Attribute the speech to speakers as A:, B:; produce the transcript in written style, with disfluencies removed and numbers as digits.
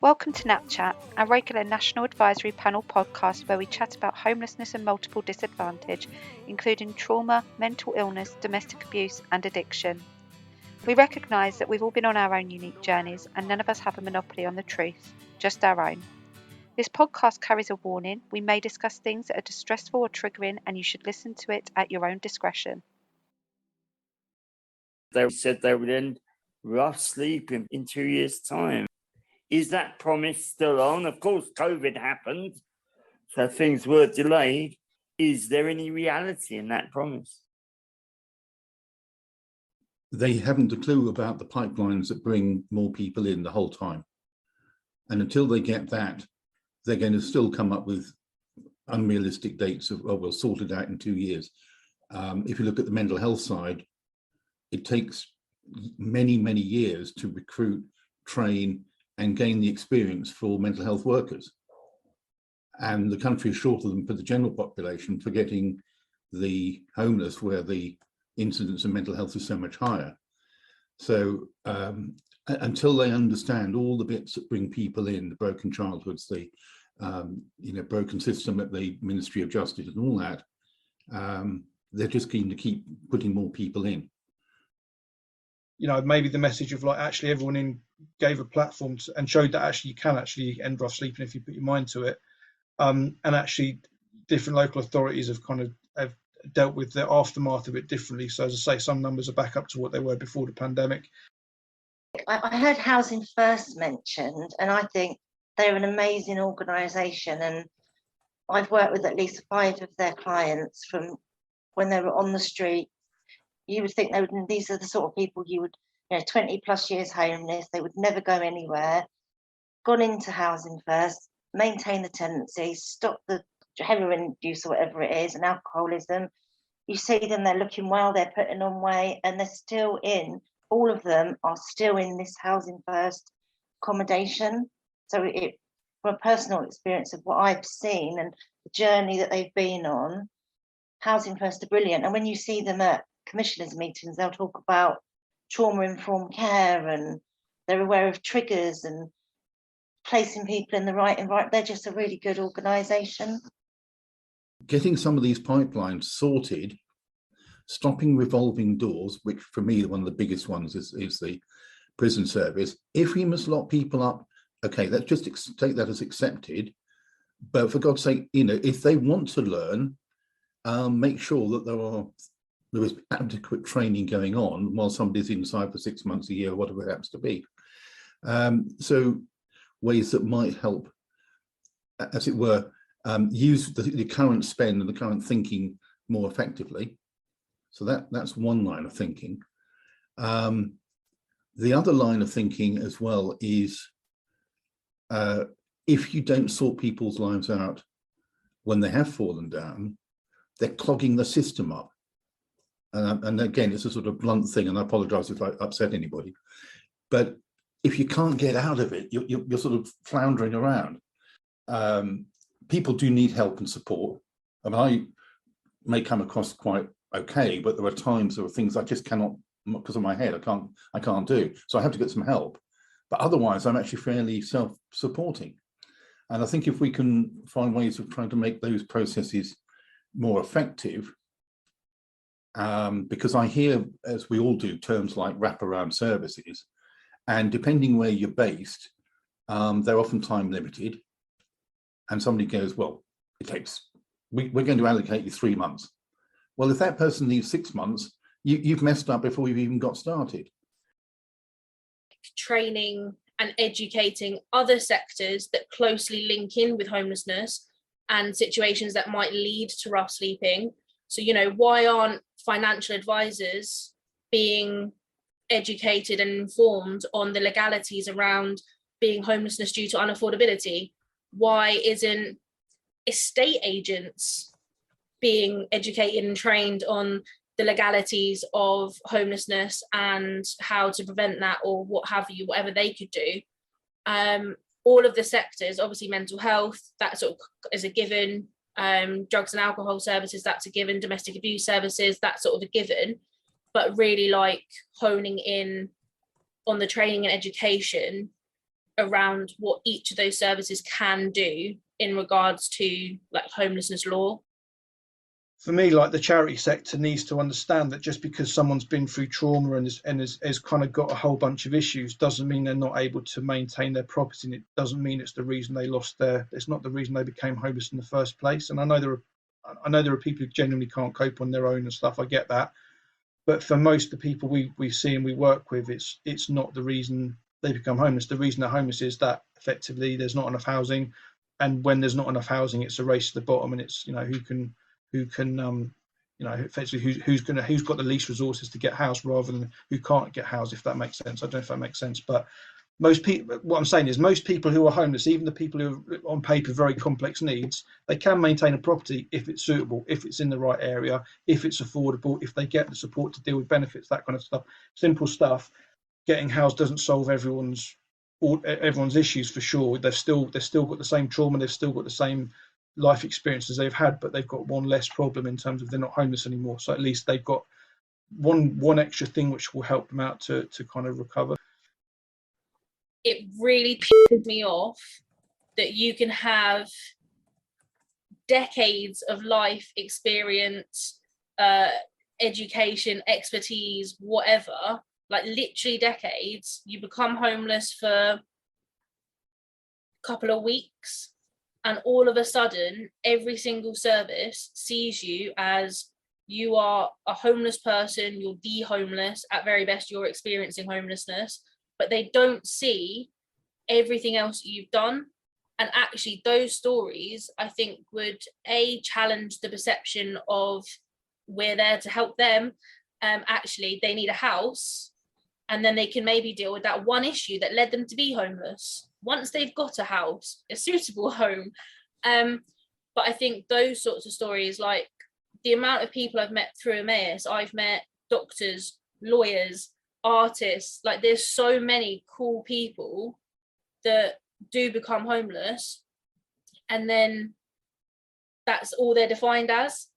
A: Welcome to Nat Chat, our regular National Advisory Panel podcast where we chat about homelessness and multiple disadvantage, including trauma, mental illness, domestic abuse and addiction. We recognise that we've all been on our own unique journeys and none of us have a monopoly on the truth, just our own. This podcast carries a warning. We may discuss things that are distressful or triggering and you should listen to it at your own discretion.
B: They said they would end rough sleeping in 2 years' time. Is that promise still on? Of course, COVID happened, so things were delayed. Is there any reality in that promise?
C: They haven't a clue about the pipelines that bring more people in the whole time. And until they get that, they're going to still come up with unrealistic dates of, oh, we'll sort it out in 2 years. If you look at the mental health side, it takes many, many years to recruit, train, and gain the experience for mental health workers. And the country is short of them for the general population, forgetting the homeless where the incidence of mental health is so much higher. So until they understand all the bits that bring people in, the broken childhoods, the broken system at the Ministry of Justice and all that, they're just keen to keep putting more people in.
D: You know, maybe the message of like actually everyone in gave a platform and showed that actually you can actually end rough sleeping if you put your mind to it. And actually different local authorities have dealt with the aftermath of it differently. So as I say, some numbers are back up to what they were before the pandemic.
E: I heard Housing First mentioned, and I think they're an amazing organisation. And I've worked with at least 5 of their clients from when they were on the street. You would think these are the sort of people you would, 20 plus years homeless, they would never go anywhere, gone into Housing First, maintain the tenancy, stop the heroin use or whatever it is, and alcoholism. You see them, they're looking well, they're putting on weight, and they're still all of them are still in this Housing First accommodation. So from a personal experience of what I've seen and the journey that they've been on, Housing First are brilliant. And when you see them at commissioners' meetings, they'll talk about trauma-informed care and they're aware of triggers and placing people in the right environment. They're just a really good organisation.
C: Getting some of these pipelines sorted, stopping revolving doors, which for me, one of the biggest ones is the prison service. If we must lock people up, okay, let's just take that as accepted. But for God's sake, if they want to learn, make sure that there is adequate training going on while somebody's inside for 6 months, a year, whatever it happens to be. So ways that might help, as it were, use the current spend and the current thinking more effectively. So that's one line of thinking. The other line of thinking as well is if you don't sort people's lives out when they have fallen down, they're clogging the system up. And again, it's a sort of blunt thing, and I apologize if I upset anybody. But if you can't get out of it, you're sort of floundering around. People do need help and support. I mean, I may come across quite okay, but there are things I just cannot, because of my head, I can't do. So I have to get some help. But otherwise, I'm actually fairly self-supporting. And I think if we can find ways of trying to make those processes more effective, because I hear, as we all do, terms like wraparound services, and depending where you're based, they're often time limited. And somebody goes, well, we're going to allocate you 3 months. Well, if that person needs 6 months, you've messed up before you've even got started.
F: Training and educating other sectors that closely link in with homelessness and situations that might lead to rough sleeping. So, why aren't financial advisors being educated and informed on the legalities around being homelessness due to unaffordability? Why isn't estate agents being educated and trained on the legalities of homelessness and how to prevent that, or what have you, whatever they could do? All of the sectors, obviously mental health, that sort of is a given. Drugs and alcohol services, that's a given. Domestic abuse services, that's sort of a given. But really honing in on the training and education around what each of those services can do in regards to like homelessness law.
D: For me, like the charity sector needs to understand that just because someone's been through trauma and has kind of got a whole bunch of issues doesn't mean they're not able to maintain their property, and it doesn't mean it's the reason they it's not the reason they became homeless in the first place. And I know there are people who genuinely can't cope on their own and stuff. I get that, but for most of the people we see and we work with, it's not the reason they become homeless. The reason they're homeless is that effectively there's not enough housing, and when there's not enough housing, it's a race to the bottom, and it's, you know, who can effectively who's got the least resources to get housed rather than who can't get housed, if that makes sense. I don't know if that makes sense, but most people, what I'm saying is most people who are homeless, even the people who are on paper very complex needs, they can maintain a property if it's suitable, if it's in the right area, if it's affordable, if they get the support to deal with benefits, that kind of stuff. Simple stuff. Getting housed doesn't solve everyone's issues for sure. They've still got the same trauma, they've still got the same life experiences they've had, but they've got one less problem in terms of they're not homeless anymore. So at least they've got one extra thing which will help them out to kind of recover.
F: It really pisses me off that you can have decades of life experience, education, expertise, whatever, like literally decades, you become homeless for a couple of weeks, and all of a sudden every single service sees you as you are a homeless person, you're the homeless, at very best you're experiencing homelessness, but they don't see everything else you've done. And actually those stories, I think, would challenge the perception of we're there to help them. Actually they need a house, and then they can maybe deal with that one issue that led them to be homeless once they've got a house, a suitable home. But I think those sorts of stories, like the amount of people I've met through Emmaus, I've met doctors, lawyers, artists, like there's so many cool people that do become homeless, and then that's all they're defined as.